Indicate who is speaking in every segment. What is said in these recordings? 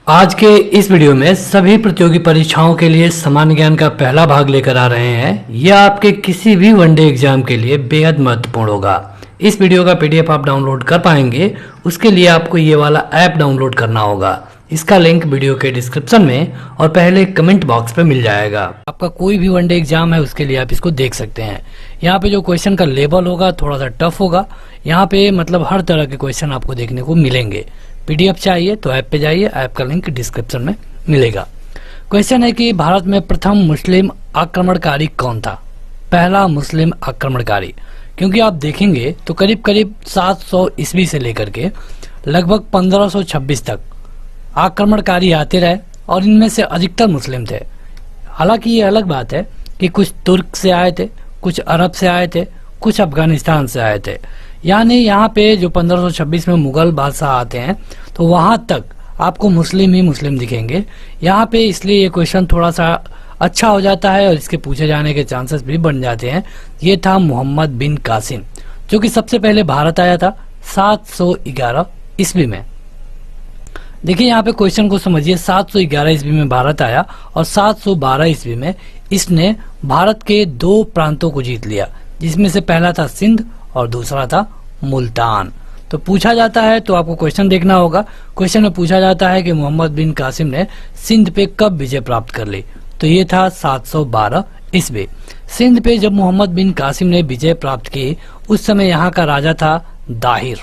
Speaker 1: आज के इस वीडियो में सभी प्रतियोगी परीक्षाओं के लिए सामान्य ज्ञान का पहला भाग लेकर आ रहे हैं। यह आपके किसी भी वनडे एग्जाम के लिए बेहद महत्वपूर्ण होगा। इस वीडियो का पीडीएफ आप डाउनलोड कर पाएंगे, उसके लिए आपको ये वाला ऐप डाउनलोड करना होगा। इसका लिंक वीडियो के डिस्क्रिप्शन में और पहले कमेंट बॉक्स पे मिल जाएगा। आपका कोई भी वनडे एग्जाम है उसके लिए आप इसको देख सकते हैं। यहाँ पे जो क्वेश्चन का लेवल होगा थोड़ा सा टफ होगा। यहाँ पे मतलब हर तरह के क्वेश्चन आपको देखने को मिलेंगे। पीडीएफ चाहिए तो ऐप पे जाइए, ऐप का लिंक डिस्क्रिप्शन में मिलेगा। क्वेश्चन है कि भारत में प्रथम मुस्लिम आक्रमणकारी कौन था? पहला मुस्लिम आक्रमणकारी। क्योंकि आप देखेंगे तो करीब करीब 700 ईस्वी से लेकर के लगभग 1526 तक आक्रमणकारी आते रहे और इनमें से अधिकतर मुस्लिम थे। हालांकि ये अलग बात है कि कुछ तुर्क से आए थे, कुछ अरब से आए थे, कुछ अफगानिस्तान से आए थे। यानी यहाँ पे जो 1526 में मुगल बादशाह आते हैं तो वहां तक आपको मुस्लिम ही मुस्लिम दिखेंगे यहाँ पे। इसलिए ये क्वेश्चन थोड़ा सा अच्छा हो जाता है और इसके पूछे जाने के चांसेस भी बन जाते हैं। ये था मोहम्मद बिन कासिम, जो कि सबसे पहले भारत आया था 711 ईस्वी में। देखिए यहाँ पे क्वेश्चन को समझिए। 711 ईस्वी में भारत आया और 712 ईस्वी में इसने भारत के 2 प्रांतों को जीत लिया, जिसमें से पहला था सिंध और दूसरा था मुल्तान। तो पूछा जाता है, तो आपको क्वेश्चन देखना होगा। क्वेश्चन में पूछा जाता है कि मोहम्मद बिन कासिम ने सिंध पे कब विजय प्राप्त कर ली? तो ये था 712 ईस्वी। सिंध पे जब मोहम्मद बिन कासिम ने विजय प्राप्त की, उस समय यहाँ का राजा था दाहिर।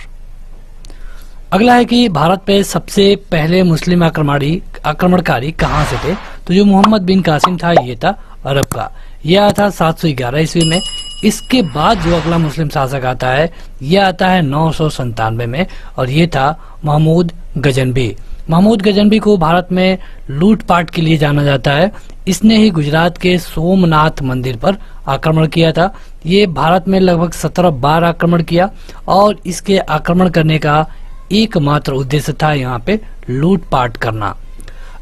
Speaker 1: अगला है कि भारत पे सबसे पहले मुस्लिम आक्रमणकारी कहाँ से थे? तो जो मोहम्मद बिन कासिम था ये था अरब का। यह आया था 711 ईस्वी में। इसके बाद जो अगला मुस्लिम शासक आता है यह आता है 997 में और ये था महमूद गजनवी। महमूद गजनवी को भारत में लूटपाट के लिए जाना जाता है। इसने ही गुजरात के सोमनाथ मंदिर पर आक्रमण किया था। ये भारत में लगभग 17 बार आक्रमण किया और इसके आक्रमण करने का एकमात्र उद्देश्य था यहाँ पे लूटपाट करना।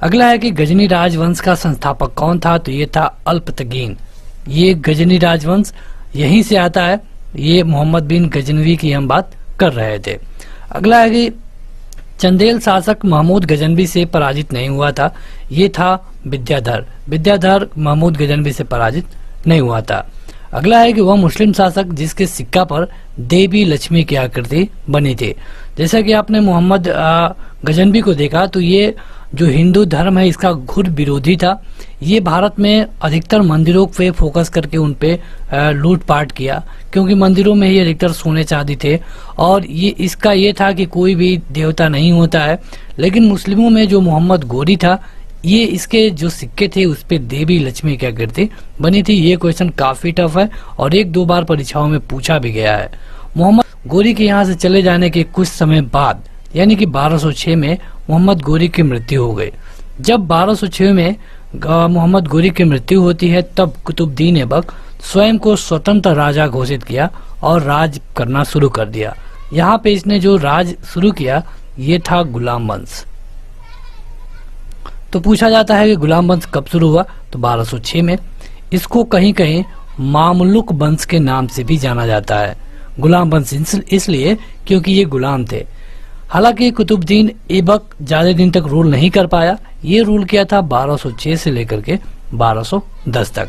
Speaker 1: अगला है कि गजनी राजवंश का संस्थापक कौन था? तो ये था अल्पतगीन। ये गजनी राजवंश यहीं से आता है। ये मोहम्मद बिन गजनवी की हम बात कर रहे थे। अगला है कि चंदेल शासक महमूद गजनवी से पराजित नहीं हुआ था। ये था विद्याधर। विद्याधर महमूद गजनवी से पराजित नहीं हुआ था। अगला है कि वह मुस्लिम शासक जिसके सिक्का पर देवी लक्ष्मी की आकृति बनी थी। जैसा कि आपने मोहम्मद गजनवी को देखा तो ये जो हिंदू धर्म है इसका घुर विरोधी था। ये भारत में अधिकतर मंदिरों पे फोकस करके उन पे लूटपाट किया, क्योंकि मंदिरों में ही अधिकतर सोने चांदी थे और ये इसका ये था कि कोई भी देवता नहीं होता है। लेकिन मुस्लिमों में जो मोहम्मद गोरी था, ये इसके जो सिक्के थे उस पे देवी लक्ष्मी की आकृति बनी थी। ये क्वेश्चन काफी टफ है और 1-2 बार परीक्षाओं में पूछा भी गया है। मोहम्मद गोरी के यहाँ से चले जाने के कुछ समय बाद यानी कि 1206 में मोहम्मद गोरी की मृत्यु हो गई। जब 1206 में मोहम्मद गोरी की मृत्यु होती है तब कुतुबुद्दीन ऐबक स्वयं को स्वतंत्र राजा घोषित किया और राज करना शुरू कर दिया। यहाँ पे इसने जो राज शुरू किया ये था गुलाम वंश। तो पूछा जाता है कि गुलाम वंश कब शुरू हुआ? तो 1206 में। इसको कहीं कहीं मामलुक वंश के नाम से भी जाना जाता है। गुलाम वंश इसलिए क्योंकि ये गुलाम थे। हालांकि कुतुबुद्दीन ऐबक ज्यादा दिन तक रूल नहीं कर पाया। ये रूल किया था 1206 से लेकर के 1210 तक।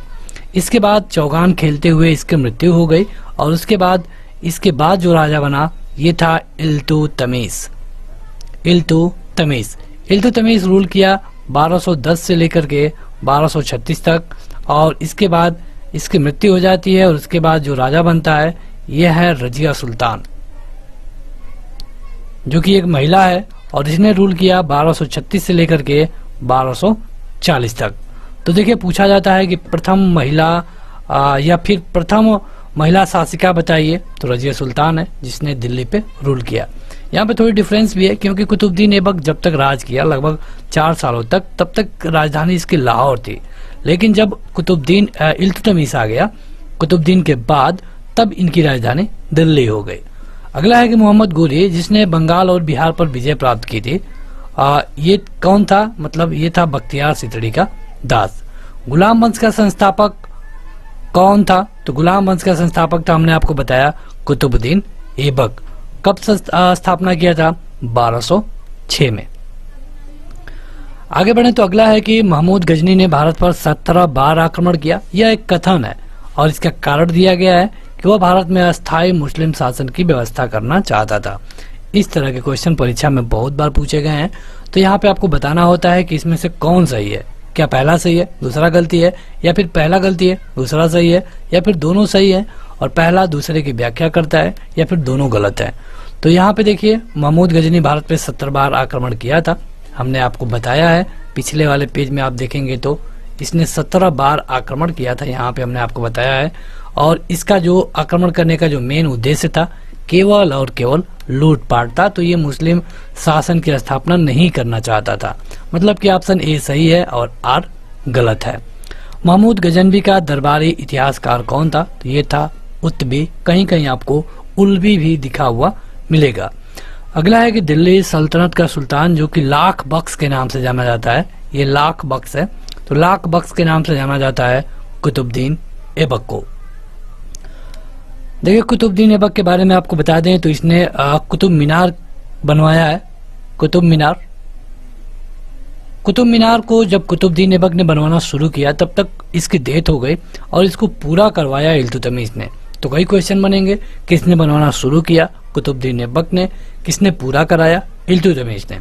Speaker 1: इसके बाद चौगान खेलते हुए इसकी मृत्यु हो गई और उसके बाद इसके बाद जो राजा बना ये था इल्तुतमिश। इल्तुतमिश रूल किया 1210 से लेकर के 1236 तक और इसके बाद इसकी मृत्यु हो जाती है और उसके बाद जो राजा बनता है यह है रजिया सुल्तान, जो कि एक महिला है और इसने रूल किया 1236 से लेकर के 1240 तक। तो देखिए पूछा जाता है कि प्रथम महिला या फिर प्रथम महिला शासिका बताइए, तो रजिया सुल्तान है जिसने दिल्ली पे रूल किया। यहाँ पे थोड़ी डिफरेंस भी है क्योंकि कुतुबुद्दीन ऐबक जब तक राज किया लगभग 4 सालों तक, तब तक राजधानी इसकी लाहौर थी। लेकिन जब इल्तुतमिश आ गया कुतुबुद्दीन के बाद, तब इनकी राजधानी दिल्ली हो गई। अगला है कि मोहम्मद गोरी जिसने बंगाल और बिहार पर विजय प्राप्त की थी, ये कौन था? मतलब ये था बख्तियार सितड़ी का दास। गुलाम वंश का संस्थापक कौन था? तो गुलाम वंश का संस्थापक था, हमने आपको बताया, कुतुबुद्दीन ऐबक। कब स्थापना किया था? 1206 में। आगे बढ़े तो अगला है कि महमूद गजनी ने भारत पर 17 बार आक्रमण किया। यह एक कथन है और इसका कारण दिया गया है कि वह भारत में अस्थायी मुस्लिम शासन की व्यवस्था करना चाहता था। इस तरह के क्वेश्चन परीक्षा में बहुत बार पूछे गए हैं, तो यहाँ पे आपको बताना होता है कि इसमें से कौन सही है। क्या पहला सही है, दूसरा गलती है, या फिर पहला गलती है, दूसरा सही है, या फिर दोनों सही है और पहला दूसरे की व्याख्या करता है, या फिर दोनों गलत है। तो यहाँ पे देखिए, महमूद गजनी भारत पे 17 बार आक्रमण किया था। हमने आपको बताया है, पिछले वाले पेज में आप देखेंगे तो इसने 17 बार आक्रमण किया था, यहाँ पे हमने आपको बताया है। और इसका जो आक्रमण करने का जो मेन उद्देश्य था, केवल और केवल लूटपाट था। तो ये मुस्लिम शासन की स्थापना नहीं करना चाहता था। मतलब कि ऑप्शन ए सही है और आर गलत है। महमूद गजनवी का दरबारी इतिहासकार कौन था? तो ये था उत्बी। कहीं कहीं आपको उल्बी भी दिखा हुआ मिलेगा। अगला है कि दिल्ली सल्तनत का सुल्तान जो कि लाख बख्श के नाम से जाना जाता है, ये लाख बख्श है, तो लाख बख्श के नाम से जाना जाता है कुतुबुद्दीन ऐबक को। देखिए, कुतुबुद्दीन ऐबक के बारे में आपको बता दें तो इसने कुतुब मीनार बनवाया है। कुतुब मीनार को जब कुतुबुद्दीन ऐबक ने बनवाना शुरू किया तब तक इसकी डेथ हो गई और इसको पूरा करवाया इल्तुतमिश ने। तो कई क्वेश्चन बनेंगे, किसने बनवाना शुरू किया? कुतुबुद्दीन ऐबक ने। किसने पूरा कराया? इल्तुतमिश ने।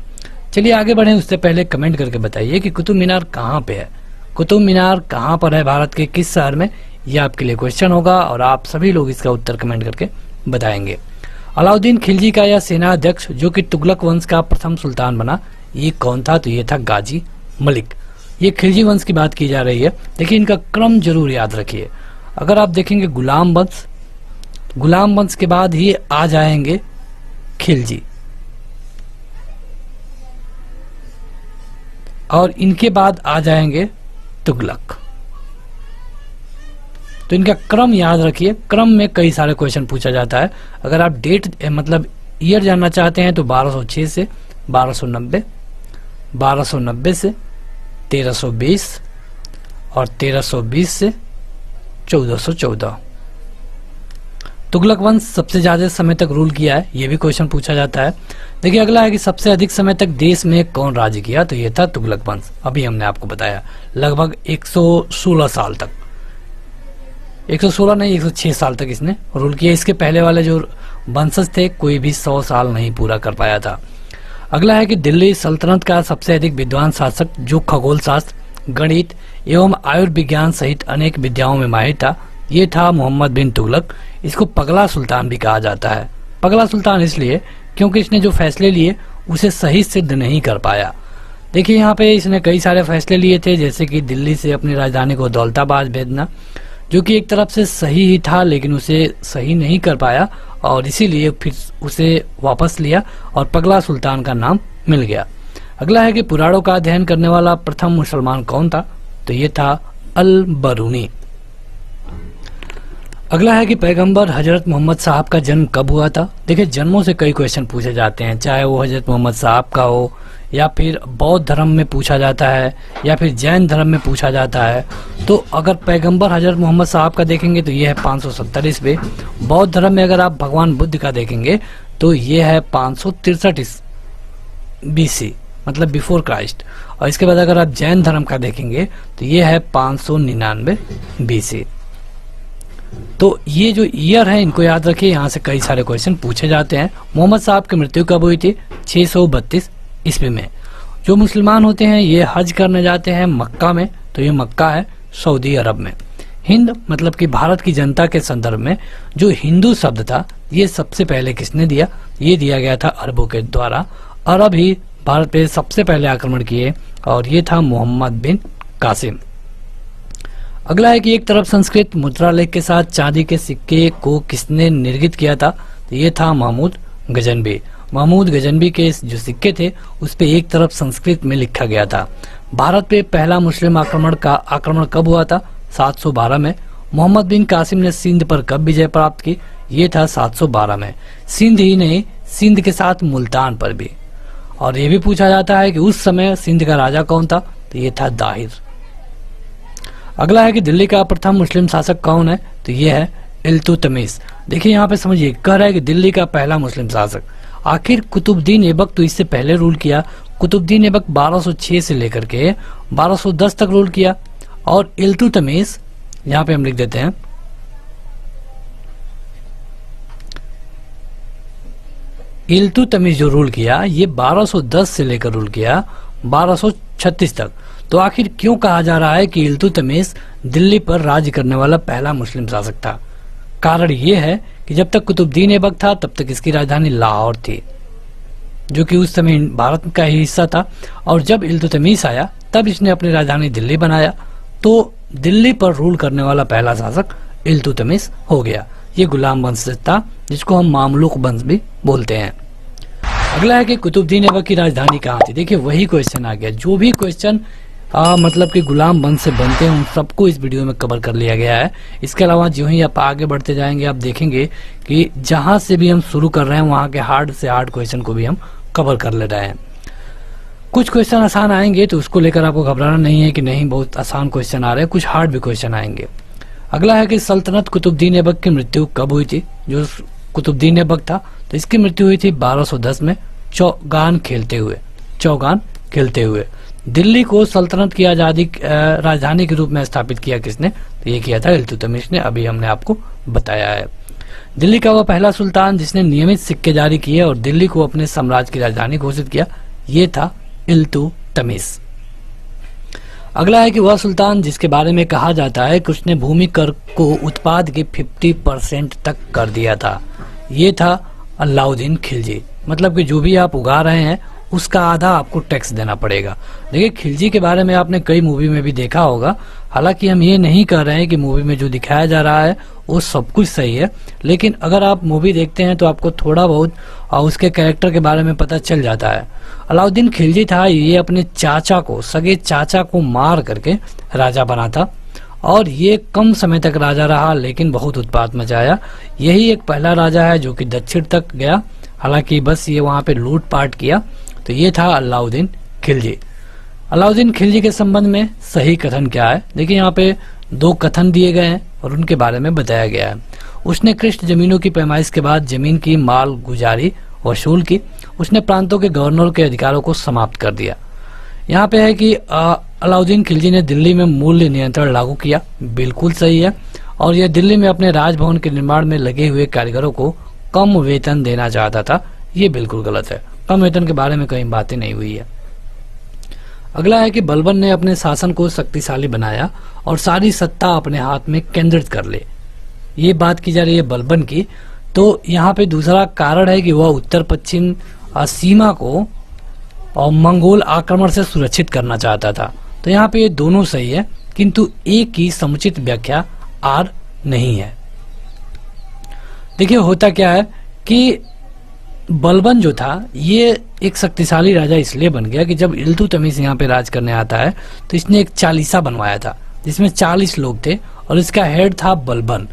Speaker 1: चलिए आगे बढ़े, उससे पहले कमेंट करके बताइए कि कुतुब मीनार कहाँ पे है। कुतुब मीनार कहाँ पर है, भारत के किस शहर में? यह आपके लिए क्वेश्चन होगा और आप सभी लोग इसका उत्तर कमेंट करके बताएंगे। अलाउद्दीन खिलजी का यह सेना अध्यक्ष जो कि तुगलक वंश का प्रथम सुल्तान बना, ये कौन था? तो ये था गाजी मलिक। ये खिलजी वंश की बात की जा रही है। देखिए, इनका क्रम जरूर याद रखिए। अगर आप देखेंगे गुलाम वंश के बाद ही आ जाएंगे खिलजी, और इनके बाद आ जाएंगे तुगलक। तो इनका क्रम याद रखिए। क्रम में कई सारे क्वेश्चन पूछा जाता है। अगर आप डेट मतलब ईयर जानना चाहते हैं तो 1206 से 1290, 1290 से 1320 और 1320 से 1414। तुगलक वंश सबसे ज्यादा समय तक रूल किया है, ये भी क्वेश्चन पूछा जाता है। देखिए, अगला है कि सबसे अधिक समय तक देश में कौन राज्य किया? तो ये था तुगलक वंश। अभी हमने आपको बताया लगभग 116 साल तक, 116 नहीं 106 साल तक इसने रूल किया। इसके पहले वाले जो वंशज थे कोई भी 100 साल नहीं पूरा कर पाया था। अगला है कि दिल्ली सल्तनत का सबसे अधिक विद्वान शासक जो खगोल शास्त्र, गणित एवं आयुर्विज्ञान सहित अनेक विद्याओं में माहिर था, ये था मोहम्मद बिन तुगलक। इसको पगला सुल्तान भी कहा जाता है। पगला सुल्तान इसलिए क्योंकि इसने जो फैसले लिए उसे सही सिद्ध नहीं कर पाया। देखिए, यहाँ पे इसने कई सारे फैसले लिए थे, जैसे कि दिल्ली से अपनी राजधानी को दौलताबाद भेजना, जो कि एक तरफ से सही ही था लेकिन उसे सही नहीं कर पाया और इसीलिए फिर उसे वापस लिया और पगला सुल्तान का नाम मिल गया। अगला है कि पुराणों का अध्ययन करने वाला प्रथम मुसलमान कौन था? तो ये था अल बरूनी। अगला है कि पैगंबर हजरत मोहम्मद साहब का जन्म कब हुआ था? देखिए, जन्मों से कई क्वेश्चन पूछे जाते हैं, चाहे वो हजरत मोहम्मद साहब का हो या फिर बौद्ध धर्म में पूछा जाता है या फिर जैन धर्म में पूछा जाता है। तो अगर पैगंबर हजरत मोहम्मद साहब का देखेंगे तो ये है 570 ईस्वी। बौद्ध धर्म में अगर आप भगवान बुद्ध का देखेंगे तो ये है 563 BC, मतलब बिफोर क्राइस्ट। और इसके बाद अगर आप जैन धर्म का देखेंगे तो ये है 599 BC। तो ये जो ईयर है इनको याद रखिए, यहाँ से कई सारे क्वेश्चन पूछे जाते हैं। मोहम्मद साहब की मृत्यु कब हुई थी? 632 ईस्वी में। जो मुसलमान होते हैं ये हज करने जाते हैं मक्का में, तो ये मक्का है सऊदी अरब में। हिंद मतलब कि भारत की जनता के संदर्भ में जो हिंदू शब्द था ये सबसे पहले किसने दिया? ये दिया गया था अरबों के द्वारा। अरब ही भारत पे सबसे पहले आक्रमण किए और ये था मोहम्मद बिन कासिम। अगला है कि एक तरफ संस्कृत मुद्रा लेख के साथ चांदी के सिक्के को किसने निर्मित किया था? तो ये था महमूद गजनवी। महमूद गजनवी के जो सिक्के थे उस पे एक तरफ संस्कृत में लिखा गया था। भारत पे पहला मुस्लिम आक्रमण कब हुआ था? 712 में। मोहम्मद बिन कासिम ने सिंध पर कब विजय प्राप्त की? ये था 712 में। सिंध ही नहीं, सिंध के साथ मुल्तान पर भी। और ये भी पूछा जाता है कि उस समय सिंध का राजा कौन था? तो ये था दाहिर। अगला है कि दिल्ली का प्रथम मुस्लिम शासक कौन है? तो ये है इल्तुतमिश। देखिए, यहाँ पे समझिए, कह रहा है कि दिल्ली का पहला मुस्लिम शासक। आखिर कुतुबुद्दीन ऐबक तो इससे पहले रूल किया, कुतुबुद्दीन ऐबक 1206 से लेकर के 1210 तक रूल किया। और इल्तुतमिश, यहां पे हम लिख देते हैं, इल्तुतमिश जो रूल किया ये 1210 से लेकर रूल किया 1236 तक। तो आखिर क्यों कहा जा रहा है कि इल्तुतमिश दिल्ली पर राज्य करने वाला पहला मुस्लिम शासक था? कारण यह है कि जब तक कुतुबुद्दीन ऐबक था तब तक इसकी राजधानी लाहौर थी, जो कि उस समय भारत का ही हिस्सा था। और जब इल्तुतमिश आया तब इसने अपनी राजधानी दिल्ली बनाया, तो दिल्ली पर रूल करने वाला पहला शासक इल्तुतमिश हो गया। ये गुलाम वंश था जिसको हम मामलुक वंश भी बोलते हैं। अगला है कि कुतुबुद्दीन ऐबक की राजधानी कहाँ थी। देखिए वही क्वेश्चन आ गया, जो भी क्वेश्चन मतलब कि गुलाम वंश से बनते हैं उन सबको इस वीडियो में कवर कर लिया गया है। इसके अलावा जो ही आप आगे बढ़ते जाएंगे आप देखेंगे कि जहां से भी हम शुरू कर रहे हैं वहां के हार्ड से हार्ड क्वेश्चन को भी हम कवर कर ले रहे हैं। कुछ क्वेश्चन आसान आएंगे तो उसको लेकर आपको घबराना नहीं है कि नहीं बहुत आसान क्वेश्चन आ रहे हैं, कुछ हार्ड भी क्वेश्चन आएंगे। अगला है कि सल्तनत कुतुबुद्दीन ऐबक की मृत्यु कब हुई थी। जो कुतुबुद्दीन ऐबक था तो इसकी मृत्यु हुई थी 1210 में चौगान खेलते हुए। दिल्ली को सल्तनत की आजादी राजधानी के रूप में स्थापित किया किसने? तो ये किया था इल्तुतमिश ने, अभी हमने आपको बताया है। दिल्ली का वह पहला सुल्तान जिसने नियमित सिक्के जारी किए और दिल्ली को अपने साम्राज्य की राजधानी घोषित किया, ये था इल्तुतमिश। अगला है कि वह सुल्तान जिसके बारे में कहा जाता है कि उसने भूमि कर को उत्पाद के 50% तक कर दिया था, ये था अलाउद्दीन खिलजी। मतलब कि जो भी आप उगा रहे हैं उसका आधा आपको टैक्स देना पड़ेगा। देखिए खिलजी के बारे में आपने कई मूवी में भी देखा होगा, हालांकि हम ये नहीं कह रहे हैं कि मूवी में जो दिखाया जा रहा है वो सब कुछ सही है, लेकिन अगर आप मूवी देखते हैं तो आपको थोड़ा बहुत उसके कैरेक्टर के बारे में पता चल जाता है। अलाउद्दीन खिलजी था, ये अपने सगे चाचा को मार करके राजा बना था और ये कम समय तक राजा रहा लेकिन बहुत उत्पात मचाया। यही एक पहला राजा है जो कि दक्षिण तक गया, हालांकि बस ये वहां पे लूटपाट किया। तो ये था अलाउद्दीन खिलजी। अलाउद्दीन खिलजी के संबंध में सही कथन क्या है? देखिए यहाँ पे 2 कथन दिए गए हैं और उनके बारे में बताया गया है। उसने कृष्ण जमीनों की पैमाइश के बाद जमीन की माल गुजारी वसूल की। उसने प्रांतों के गवर्नर के अधिकारों को समाप्त कर दिया। यहाँ पे है कि अलाउद्दीन खिलजी ने दिल्ली में मूल्य नियंत्रण लागू किया, बिल्कुल सही है। और यह दिल्ली में अपने राजभवन के निर्माण में लगे हुए कारीगरों को कम वेतन देना चाहता था, ये बिल्कुल गलत है। कम वेतन के बारे में कहीं बातें नहीं हुई है। अगला है कि बलबन ने अपने शासन को शक्तिशाली बनाया और सारी सत्ता अपने हाथ में केंद्रित कर ले। ये बात की जा रही है बलबन की। तो यहाँ पे दूसरा कारण है कि वह उत्तर पश्चिम सीमा को और मंगोल आक्रमण से सुरक्षित करना चाहता था। तो यहाँ पे ये दोनों सही है, किंतु एक की समुचित व्याख्या आर नहीं है। देखिए होता क्या है कि बलबन जो था ये एक शक्तिशाली राजा इसलिए बन गया कि जब इल्तुतमिश यहाँ पे राज करने आता है तो इसने एक चालीसा बनवाया था जिसमें 40 लोग थे और इसका हेड था बलबन।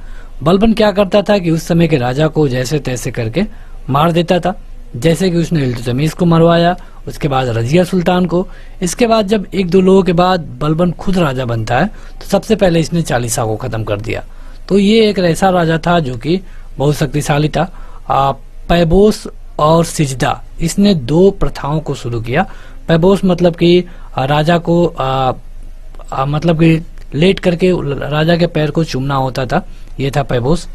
Speaker 1: बलबन क्या करता था कि उस समय के राजा को जैसे तैसे करके मार देता था, जैसे कि उसने इल्तुतमिश को मरवाया, उसके बाद रजिया सुल्तान को। इसके बाद जब 1-2 लोगों के बाद बलबन खुद राजा बनता है तो सबसे पहले इसने चालीसा को खत्म कर दिया। तो ये एक ऐसा राजा था जो कि बहुत शक्तिशाली था। पैबोस और सिजदा, इसने 2 प्रथाओं को शुरू किया। पैबोस मतलब कि राजा को मतलब कि लेट करके राजा के पैर को चूमना होता था, ये था पैबोस।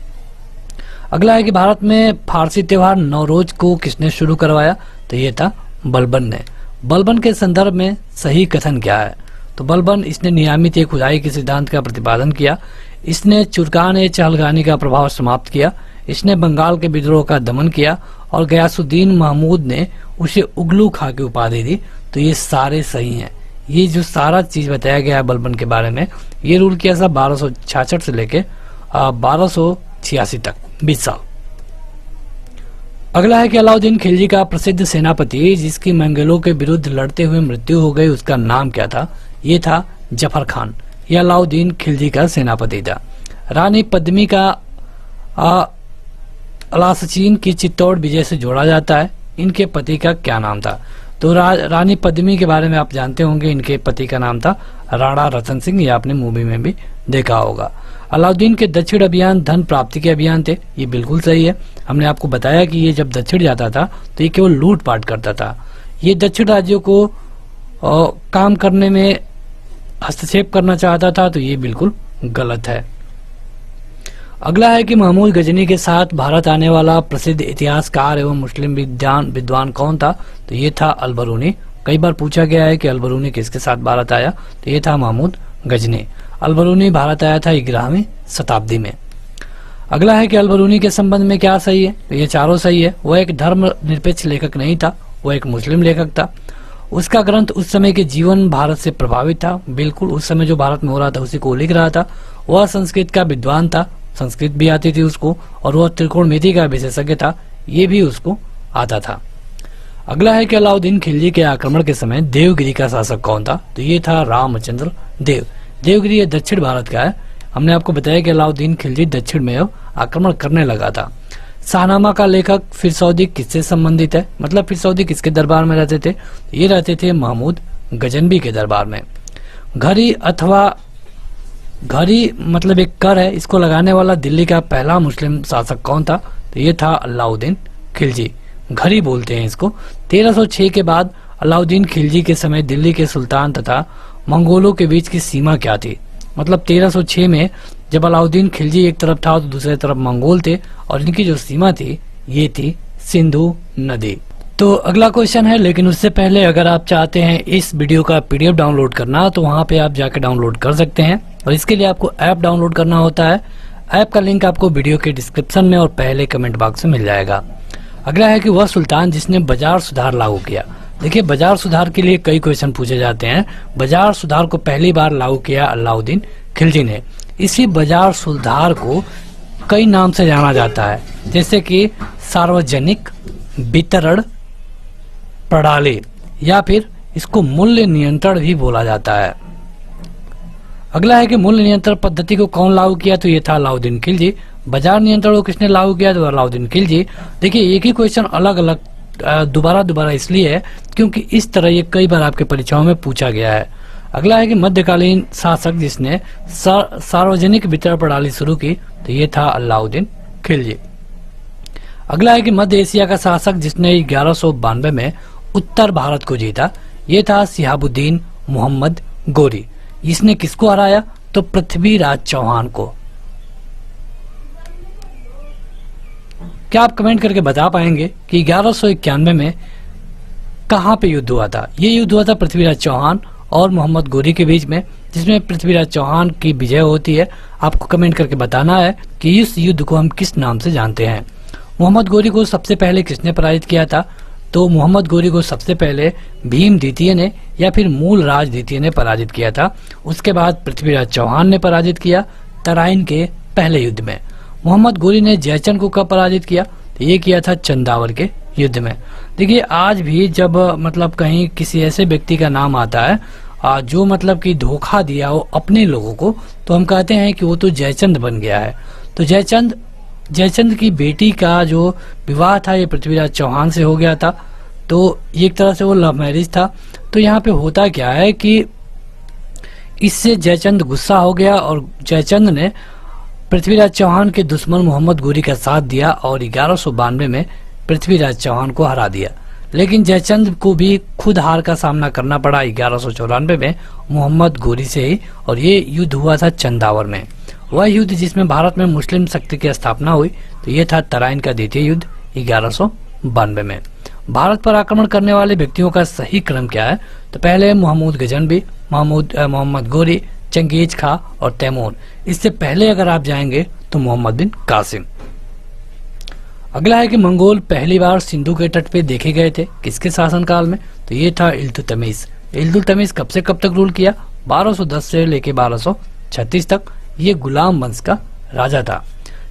Speaker 1: अगला है कि भारत में फारसी त्योहार नवरोज को किसने शुरू करवाया? तो ये था बलबन ने। बलबन के संदर्भ में सही कथन क्या है? तो बलबन इसने नियमित खुदाई के सिद्धांत का प्रतिपादन किया। इसने चुरकान-ए-चहलगानी का प्रभाव समाप्त किया। इसने बंगाल के विद्रोह का दमन किया और गयासुद्दीन महमूद ने उसे उगलू खां की उपाधि दी। तो ये सारे सही हैं। ये जो सारा चीज बताया गया है बलबन के बारे में, ये रूल किया था 1266 से लेके 1286 तक, 20 साल। अगला है कि अलाउद्दीन खिलजी का प्रसिद्ध सेनापति जिसकी मंगलों के विरुद्ध लड़ते हुए मृत्यु हो गई, उसका नाम क्या था? ये था जफर खान। ये अलाउद्दीन खिलजी का सेनापति था। रानी पद्मी का अलासचीन की चित्तौड़ विजय से जोड़ा जाता है। इनके पति का क्या नाम था? तो रानी पद्मी के बारे में आप जानते होंगे, इनके पति का नाम था राणा रतन सिंह, ये आपने मूवी में भी देखा होगा। अलाउद्दीन के दक्षिण अभियान धन प्राप्ति के अभियान थे, ये बिल्कुल सही है। हमने आपको बताया कि ये जब दक्षिण जाता था तो ये केवल लूटपाट करता था। ये दक्षिण राज्यों को काम करने में हस्तक्षेप करना चाहता था, तो ये बिल्कुल गलत है। अगला है कि महमूद गजनी के साथ भारत आने वाला प्रसिद्ध इतिहासकार एवं मुस्लिम विद्वान कौन था, तो ये था अल-बरूनी। कई बार पूछा गया है कि अल-बरूनी किसके साथ भारत आया, तो ये था महमूद गजनी। अल-बरूनी भारत आया था 11वीं शताब्दी में। अगला है कि अल-बरूनी के संबंध में क्या सही है, तो ये चारों सही है। वह एक धर्मनिरपेक्ष लेखक नहीं था, वह एक मुस्लिम लेखक था। उसका ग्रंथ उस समय के जीवन भारत से प्रभावित था, बिल्कुल उस समय जो भारत में हो रहा था उसी को लिख रहा था। वह संस्कृत का विद्वान था, संस्कृत भी आती थी उसको, और वह त्रिकोणमिति का विशेषज्ञ था, ये भी उसको आता था। अगला है कि अलाउद्दीन खिलजी के आक्रमण के समय देवगिरी का शासक कौन था, तो ये था रामचंद्र देव। देवगिरी ये दक्षिण भारत का है। हमने आपको बताया कि अलाउद्दीन खिलजी दक्षिण में आक्रमण करने लगा था। शाहनामा का लेखक फिरसौदी किससे संबंधित है, मतलब फिरसौदी किसके दरबार में रहते थे, ये रहते थे महमूद गजनबी के दरबार में। घड़ी अथवा घड़ी मतलब एक कर है, इसको लगाने वाला दिल्ली का पहला मुस्लिम शासक कौन था, तो ये था अलाउद्दीन खिलजी। घड़ी बोलते हैं इसको। 1306 के बाद अलाउद्दीन खिलजी के समय दिल्ली के सुल्तान तथा मंगोलों के बीच की सीमा क्या थी, मतलब 1306 में जब अलाउद्दीन खिलजी एक तरफ था तो दूसरी तरफ मंगोल थे, और इनकी जो सीमा थी ये थी सिंधु नदी। तो अगला क्वेश्चन है, लेकिन उससे पहले अगर आप चाहते हैं इस वीडियो का पीडीएफ डाउनलोड करना, तो वहां पे आप जाके डाउनलोड कर सकते हैं, और इसके लिए आपको ऐप डाउनलोड करना होता है। ऐप का लिंक आपको वीडियो के डिस्क्रिप्शन में और पहले कमेंट बॉक्स में मिल जाएगा। अगला है कि वह सुल्तान जिसने बाजार सुधार लागू किया। देखिए, बाजार सुधार के लिए कई क्वेश्चन पूछे जाते हैं। बाजार सुधार को पहली बार लागू किया अलाउद्दीन खिलजी ने। इसी बाजार सुधार को कई नाम से जाना जाता है, जैसे कि सार्वजनिक वितरण प्रणाली, या फिर इसको मूल्य नियंत्रण भी बोला जाता है। अगला है कि मूल्य नियंत्रण पद्धति को कौन लागू किया, तो ये था अलाउद्दीन खिलजी। बाजार नियंत्रण को किसने लागू किया, तो अलाउद्दीन खिलजी। देखिए, एक ही क्वेश्चन अलग अलग दोबारा इसलिए है क्योंकि इस तरह ये कई बार आपके परीक्षाओं में पूछा गया है। अगला है कि मध्यकालीन शासक जिसने सार्वजनिक वितरण प्रणाली शुरू की, तो ये था अलाउद्दीन खिलजी। अगला है कि मध्य एशिया का शासक जिसने 1192 में उत्तर भारत को जीता, ये था शिहाबुद्दीन मोहम्मद गोरी। इसने किसको हराया, तो पृथ्वीराज चौहान को। क्या आप कमेंट करके बता पाएंगे कि 1191 में कहां पे युद्ध हुआ था? ये युद्ध हुआ था पृथ्वीराज चौहान और मोहम्मद गोरी के बीच में, जिसमें पृथ्वीराज चौहान की विजय होती है। आपको कमेंट करके बताना है कि इस युद्ध को हम किस नाम से जानते हैं। मोहम्मद गोरी को सबसे पहले किसने पराजित किया था, तो मोहम्मद गोरी को सबसे पहले भीम द्वितीय ने या फिर मूल राज द्वितीय ने पराजित किया था। उसके बाद पृथ्वीराज चौहान ने पराजित किया तराइन के पहले युद्ध में। मोहम्मद गोरी ने जयचंद को कब पराजित किया, तो ये किया था चंदावर के युद्ध में। देखिए, आज भी जब मतलब कहीं किसी ऐसे व्यक्ति का नाम आता है जो मतलब कि धोखा दिया हो अपने लोगों को, तो हम कहते हैं कि वो तो जयचंद बन गया है। तो जयचंद की बेटी का जो विवाह था ये पृथ्वीराज चौहान से हो गया था, तो एक तरह से वो लव मैरिज था। तो यहाँ पे होता क्या है कि इससे जयचंद गुस्सा हो गया और जयचंद ने पृथ्वीराज चौहान के दुश्मन मोहम्मद गोरी का साथ दिया और 1192 में पृथ्वीराज चौहान को हरा दिया। लेकिन जयचंद को भी खुद हार का सामना करना पड़ा 1194 में मोहम्मद गोरी से ही, और ये युद्ध हुआ था चंदावर में। वह युद्ध जिसमें भारत में मुस्लिम शक्ति की स्थापना हुई, तो ये था तराइन का द्वितीय युद्ध 1192 में। भारत पर आक्रमण करने वाले व्यक्तियों का सही क्रम क्या है, तो पहले महमूद गजनबी, मोहम्मद गोरी, चंगेज खां और तैमूर। इससे पहले अगर आप जाएंगे तो मोहम्मद बिन कासिम। अगला है कि मंगोल पहली बार सिंधु के तट पे देखे गए थे, किसके शासनकाल में, तो ये था इल्तुतमिश। इल्तुतमिश कब से कब तक रूल किया, 1210 से लेके 1236 तक। ये गुलाम वंश का राजा था।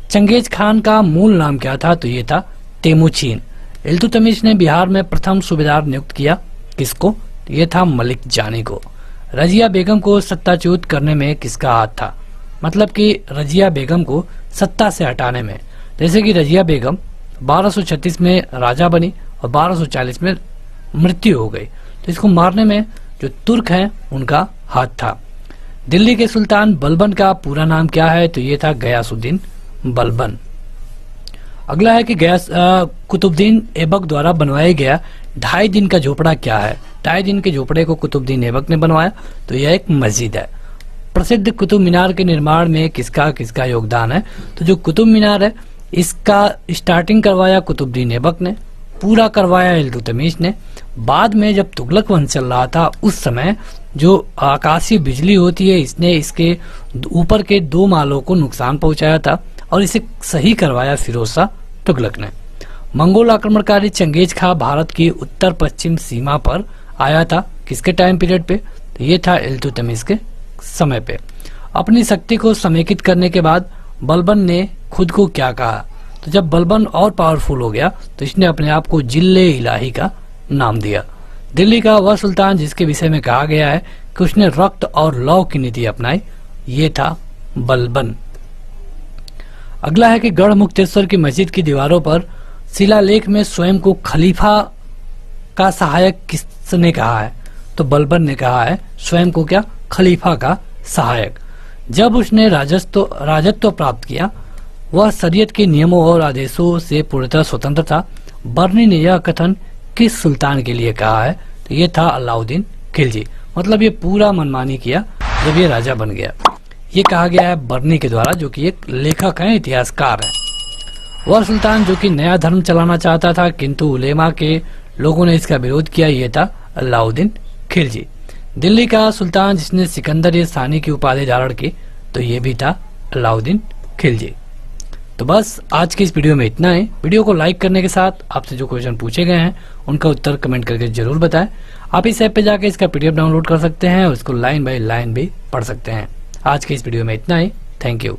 Speaker 1: चंगेज खान का मूल नाम क्या था, तो ये था तेमुचीन। इल्तुतमिश ने बिहार में प्रथम सूबेदार नियुक्त किया, किसको, तो ये था मलिक जानी को। रजिया बेगम को सत्ताच्युत करने में किसका हाथ था, मतलब कि रजिया बेगम को सत्ता से हटाने में। जैसे कि रजिया बेगम 1236 में राजा बनी और 1240 में मृत्यु हो गई, तो इसको मारने में जो तुर्क हैं उनका हाथ था। दिल्ली के सुल्तान बलबन का पूरा नाम क्या है, तो ये था गयासुद्दीन बलबन। अगला है कि कुतुबुद्दीन ऐबक द्वारा बनवाया गया 2.5 दिन का झोपड़ा क्या है। 2.5 दिन के झोपड़े को कुतुबुद्दीन ऐबक ने बनवाया, तो यह एक मस्जिद है। प्रसिद्ध कुतुब मीनार के निर्माण में किसका किसका योगदान है। तो जो कुतुब मीनार है इसका स्टार्टिंग करवाया कुतुबुद्दीन ऐबक ने, पूरा करवाया इल्तुतमिश ने। बाद में जब तुगलक वंश चल रहा था उस समय जो आकाशीय बिजली होती है इसने इसके ऊपर के 2 मालों को नुकसान पहुंचाया था और इसे सही करवाया फिरोज शाह तुगलक ने। मंगोल आक्रमणकारी चंगेज खां भारत की उत्तर पश्चिम सीमा पर आया था, किसके टाइम पीरियड पे। तो ये था इल्तुतमिश के समय पे। अपनी शक्ति को समेकित करने के बाद बलबन ने खुद को क्या कहा। तो जब बलबन और पावरफुल हो गया तो इसने अपने आप को जिले इलाही का नाम दिया। दिल्ली का वह सुल्तान जिसके विषय में कहा गया है कि उसने रक्त और लौ की नीति अपनाई, ये था बलबन। अगला है कि गढ़ मुक्तेश्वर की मस्जिद की दीवारों पर शिलालेख में स्वयं को खलीफा का सहायक किसने कहा है। तो बलबन ने कहा है स्वयं को क्या, खलीफा का सहायक। जब उसने राजत्व प्राप्त किया वह शरीयत के नियमों और आदेशों से पूर्णतः स्वतंत्र था। बर्नी ने यह कथन किस सुल्तान के लिए कहा है। तो ये था अलाउद्दीन खिलजी। मतलब ये पूरा मनमानी किया जब ये राजा बन गया। ये कहा गया है बर्नी के द्वारा, जो कि एक लेखक है, इतिहासकार है। वह सुल्तान जो कि नया धर्म चलाना चाहता था किंतु उलेमा के लोगों ने इसका विरोध किया, ये था अलाउद्दीन खिलजी। दिल्ली का सुल्तान जिसने सिकंदर सानी की उपाधि धारण की, तो ये भी था अलाउद्दीन खिलजी। तो बस आज की इस वीडियो में इतना ही। वीडियो को लाइक करने के साथ आपसे जो क्वेश्चन पूछे गए हैं उनका उत्तर कमेंट करके जरूर बताएं। आप इस ऐप पे जाके इसका PDF डाउनलोड कर सकते हैं और इसको लाइन बाय लाइन भी पढ़ सकते हैं। आज की इस वीडियो में इतना ही। Thank you.